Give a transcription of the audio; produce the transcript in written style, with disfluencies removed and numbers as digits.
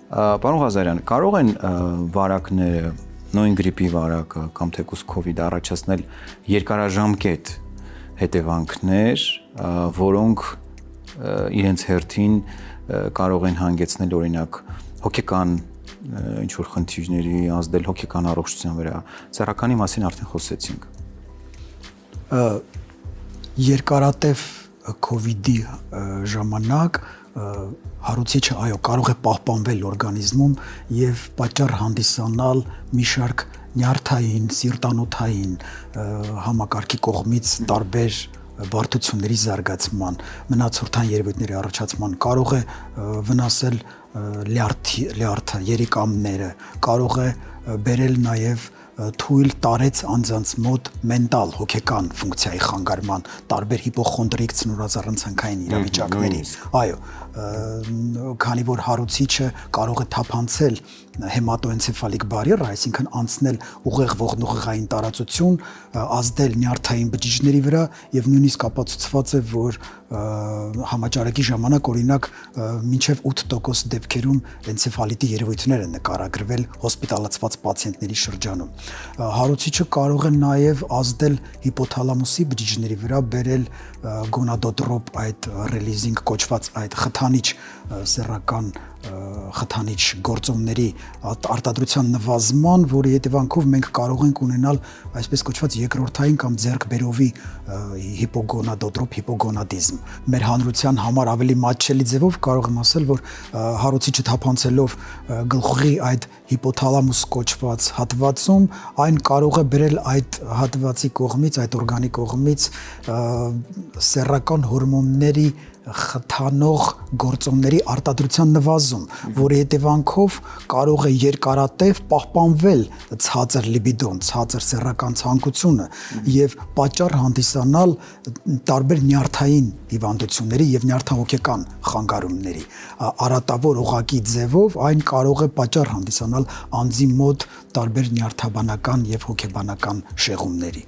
Պարոն Ղազարյան, կարող են վարակները, նույն գրիպի վարակը կամ թեկուզ COVID առաջացնել երկարաժամկետ հետևանքներ, որոնք իրենց հերթին կարող են հանգեցնել օրինակ հոգեկան ինչ-որ խնդիրների, ազդել հոգեկան առողջության վրա։ Սեռականի մասին արդեն խոսեցինք։ Երկարատև COVID-ի ժամանակ հարուցիչը այո կարող է պահպանվել օրգանիզմում եւ պատճառ հանդիսանալ մի շարք նյարդային, սիրտանոթային համակարգի կողմից տարբեր բարդությունների զարգացման, մնացորդային երևույթների առաջացման, կարող է վնասել լյարդը, երիկամները, կարող է բերել նաեւ թույլ տարեց անձանց մոտ մենտալ հոգեկան ֆունկցիայի խանգարման, տարբեր հիպոխոնդրիկ ցնորազառնցանքային իրավիճակների։ Այո, քանի որ հարուցիչը կարող է թափանցել հեմատոենցեֆալիկ բարիերը, այսինքն անցնել ուղեղ ողնուղեղային տարածություն, ազդել նյարդային բջիջների վրա եւ նույնիսկ ապացուցված է, որ համաճարակի ժամանակ օրինակ մինչև 8% դեպքերում էնցեֆալիտի երևույթներ են նկարագրվել հոսպիտալացված պացիենտների շրջանում։ Հարուցիչը կարող է նաև ազդել հիպոթալամուսի բջիջների վրա, բերել գոնադոտրոպ այդ ռելիզինգ կոչված այդ խթանիչ սեռական խթանիչ գործոնների արտադրության նվազման, որի հետևանքով մենք կարող ենք ունենալ այսպես կոչված երկրորդային կամ ձեռքբերովի հիպոգոնադոտրոպ հիպոգոնադիզմ։ Մեր հանրության համար ավելի մատչելի ձևով կարող եմ ասել, որ հարուցիչը թափանցելով գլխուղի այդ հիպոթալամուս կոչված հատվածում, այն կարող է բերել այդ հատվածի կողմից, այդ օրգանի կողմից սեռական հորմոնների խթանող գործոնների արտադրության նվազում, որի հետևանքով կարող է երկարատև պահպանվել ցածր լիբիդոն, ցածր սեռական ցանկությունը եւ պատճառ հանդիսանալ տարբեր նյարդային հիվանդությունների եւ նյարդահոգեկան խանգարումների։ Արատավոր օղակի ձևով այն կարող է պատճառ հանդիսանալ անձի մոտ տարբեր նյարդաբանական եւ հոգեբանական շեղումների։